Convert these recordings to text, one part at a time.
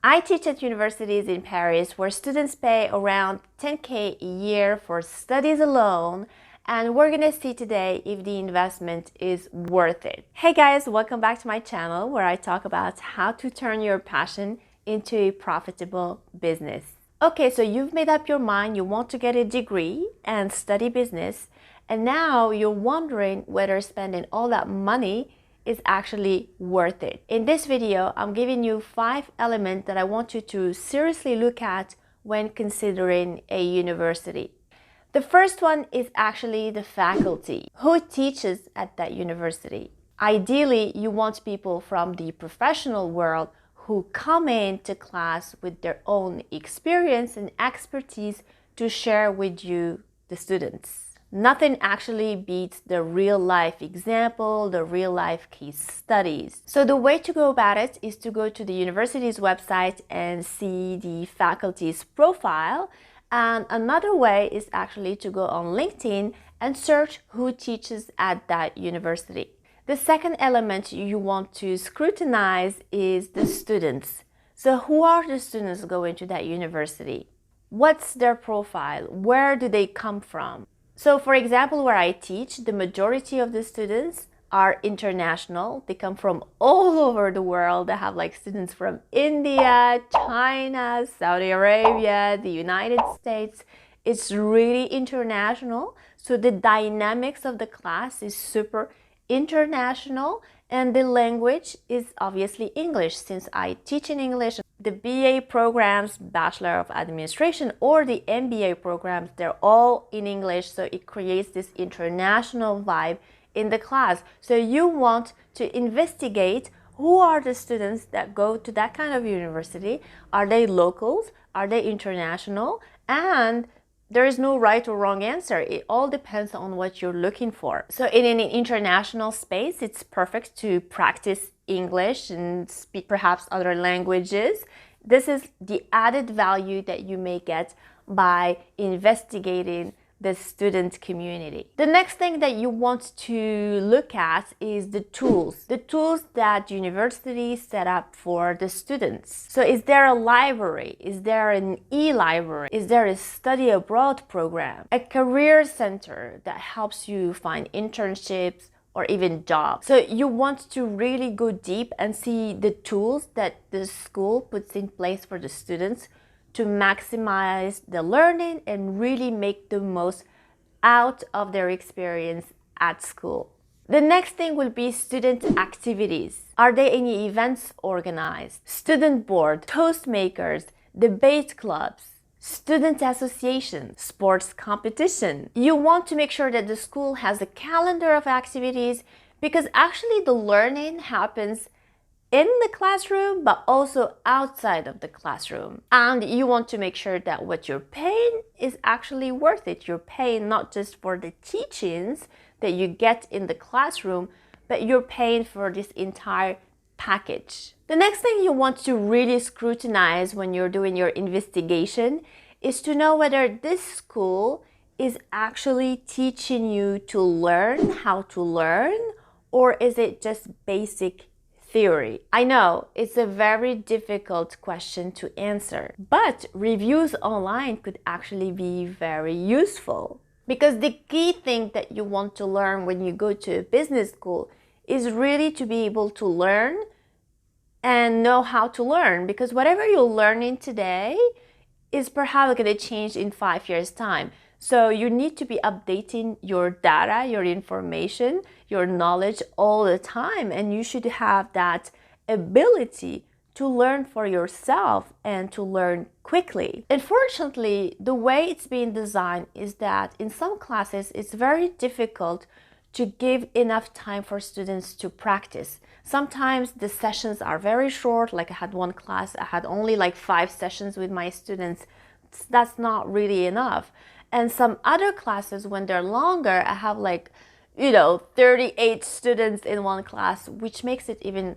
I teach at universities in Paris where students pay around 10K a year for studies alone, and we're gonna see today if the investment is worth it. Hey guys, welcome back to my channel where I talk about how to turn your passion into a profitable business. Okay, so you've made up your mind, you want to get a degree and study business, and now you're wondering whether spending all that money is actually worth it. In this video, I'm giving you 5 elements that I want you to seriously look at when considering a university. The first one is actually the faculty. Who teaches at that university? Ideally, you want people from the professional world who come into class with their own experience and expertise to share with you, the students. Nothing actually beats the real-life example, the real-life case studies. So the way to go about it is to go to the university's website and see the faculty's profile. And another way is actually to go on LinkedIn and search who teaches at that university. The second element you want to scrutinize is the students. So who are the students going to that university? What's their profile? Where do they come from? So for example, where I teach, the majority of the students are international. They come from all over the world. They have like students from India, China, Saudi Arabia, the United States. It's really international. So the dynamics of the class is super international, and the language is obviously English since I teach in English. The BA programs, Bachelor of Administration, or the MBA programs, they're all in English, so it creates this international vibe in the class. So you want to investigate who are the students that go to that kind of university. Are they locals? Are they international? And there is no right or wrong answer. It all depends on what you're looking for. So in an international space, it's perfect to practice English and speak perhaps other languages. This is the added value that you may get by investigating the student community. The next thing that you want to look at is the tools that universities set up for the students. So is there a library? Is there an e-library? Is there a study abroad program? A career center that helps you find internships or even jobs? So you want to really go deep and see the tools that the school puts in place for the students to maximize the learning and really make the most out of their experience at school. The next thing will be student activities. Are there any events organized? Student board, Toastmakers, debate clubs, student association, sports competition. You want to make sure that the school has a calendar of activities, because actually the learning happens in the classroom, but also outside of the classroom. And you want to make sure that what you're paying is actually worth it. You're paying not just for the teachings that you get in the classroom, but you're paying for this entire package. The next thing you want to really scrutinize when you're doing your investigation is to know whether this school is actually teaching you to learn how to learn, or is it just basic theory? I know it's a very difficult question to answer, but reviews online could actually be very useful, because the key thing that you want to learn when you go to a business school is really to be able to learn and know how to learn, because whatever you're learning today is perhaps going to change in 5 years' time. So you need to be updating your data, your information, your knowledge all the time, and you should have that ability to learn for yourself and to learn quickly. Unfortunately, the way it's being designed is that in some classes it's very difficult to give enough time for students to practice. Sometimes the sessions are very short. Like I had one class, I had only like 5 sessions with my students. That's not really enough. And some other classes, when they're longer, I have like, 38 students in one class, which makes it even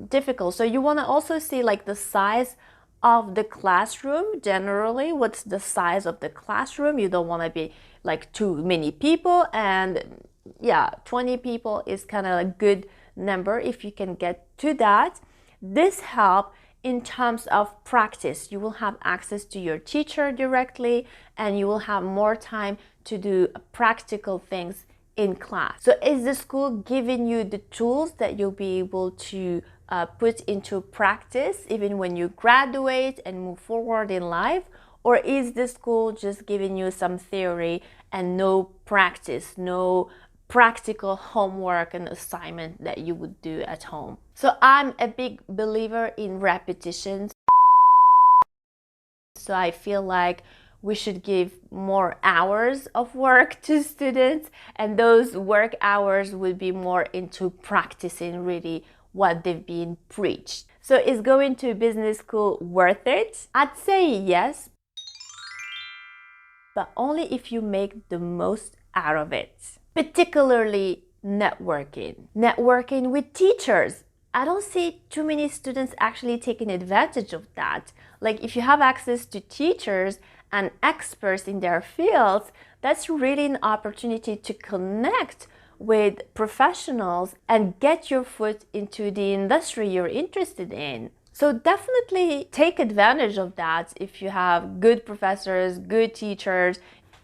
difficult. So you want to also see like the size of the classroom generally. What's the size of the classroom? You don't want to be like too many people, and yeah, 20 people is kind of a good number if you can get to that. This helps in terms of practice. You will have access to your teacher directly, and you will have more time to do practical things in class. So is the school giving you the tools that you'll be able to put into practice even when you graduate and move forward in life? Or is the school just giving you some theory and no practice, no practical homework and assignment that you would do at home? So I'm a big believer in repetitions. So I feel like we should give more hours of work to students, and those work hours would be more into practicing really what they've been preached. So is going to business school worth it? I'd say yes, but only if you make the most out of it. Particularly networking. Networking with teachers. I don't see too many students actually taking advantage of that. Like if you have access to teachers and experts in their fields, that's really an opportunity to connect with professionals and get your foot into the industry you're interested in. So definitely take advantage of that if you have good professors, good teachers.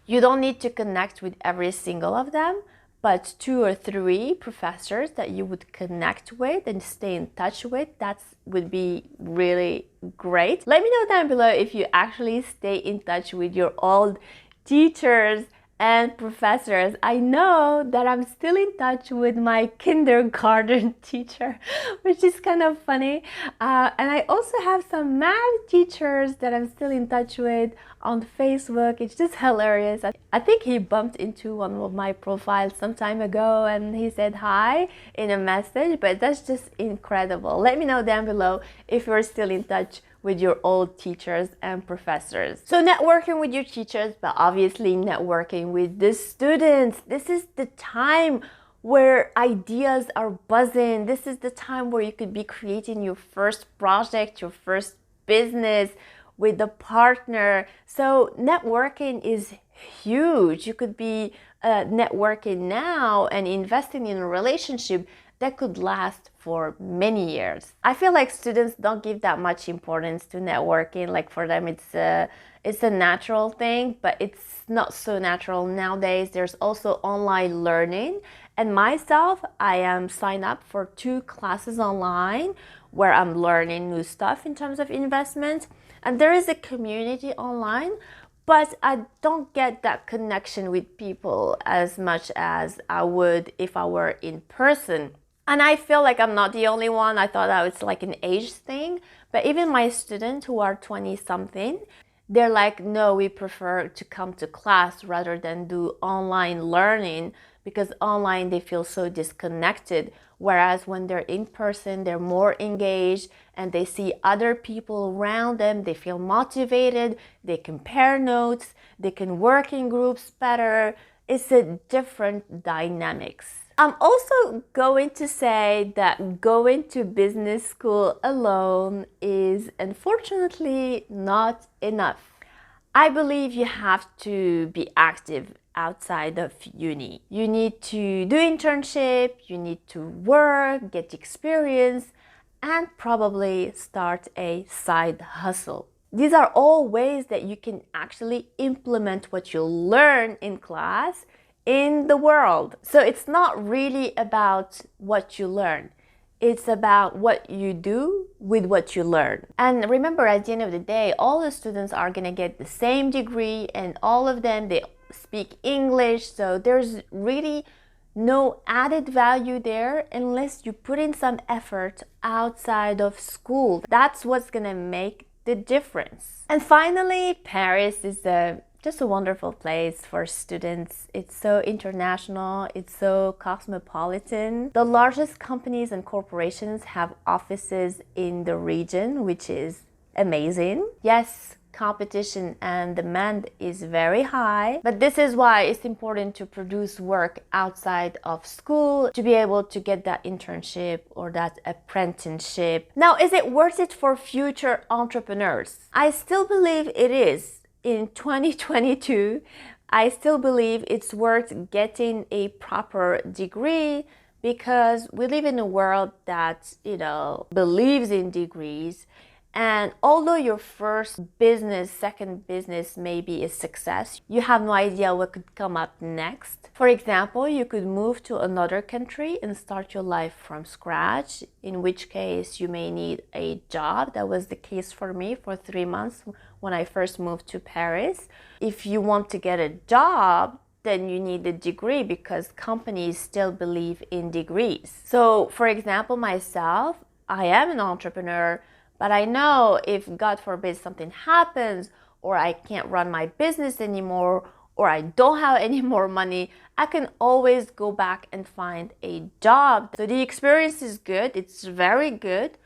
You don't need to connect with every single of them, but 2 or 3 professors that you would connect with and stay in touch with, that would be really great. Let me know down below if you actually stay in touch with your old teachers and professors. I know that I'm still in touch with my kindergarten teacher, which is kind of funny. And I also have some math teachers that I'm still in touch with on Facebook. It's just hilarious. I think he bumped into one of my profiles some time ago and he said hi in a message, but that's just incredible. Let me know down below if you're still in touch with your old teachers and professors. So networking with your teachers, but obviously networking with the students. This is the time where ideas are buzzing. This is the time where you could be creating your first project, your first business with a partner. So networking is huge. You could be networking now and investing in a relationship that could last for many years. I feel like students don't give that much importance to networking. Like for them, it's a natural thing, but it's not so natural nowadays. There's also online learning. And myself, I am signed up for 2 classes online where I'm learning new stuff in terms of investment. And there is a community online, but I don't get that connection with people as much as I would if I were in person. And I feel like I'm not the only one. I thought that was like an age thing, but even my students who are 20 something, they're like, no, we prefer to come to class rather than do online learning, because online they feel so disconnected. Whereas when they're in person, they're more engaged and they see other people around them. They feel motivated, they compare notes, they can work in groups better. It's a different dynamics. I'm also going to say that going to business school alone is unfortunately not enough. I believe you have to be active outside of uni. You need to do internship, you need to work, get experience, and probably start a side hustle. These are all ways that you can actually implement what you learn in class in the world. So it's not really about what you learn. It's about what you do with what you learn. And remember, at the end of the day, all the students are gonna get the same degree, and all of them, they speak English. So there's really no added value there unless you put in some effort outside of school. That's what's gonna make the difference. And finally, Paris is just a wonderful place for students. It's so international, it's so cosmopolitan. The largest companies and corporations have offices in the region, which is amazing. Yes, competition and demand is very high, but this is why it's important to produce work outside of school to be able to get that internship or that apprenticeship. Now, is it worth it for future entrepreneurs? I still believe it is. In 2022, I still believe it's worth getting a proper degree, because we live in a world that, believes in degrees. And although your first business, second business may be a success, you have no idea what could come up next. For example, you could move to another country and start your life from scratch, in which case you may need a job. That was the case for me for 3 months when I first moved to Paris. If you want to get a job, then you need a degree because companies still believe in degrees. So for example, myself, I am an entrepreneur, but I know if God forbid something happens or I can't run my business anymore or I don't have any more money, I can always go back and find a job. So the experience is good, it's very good,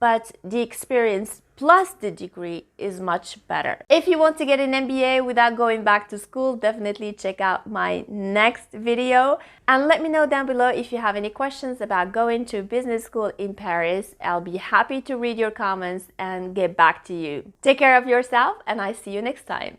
but the experience plus the degree is much better. If you want to get an MBA without going back to school, definitely check out my next video. And let me know down below if you have any questions about going to business school in Paris. I'll be happy to read your comments and get back to you. Take care of yourself, and I see you next time.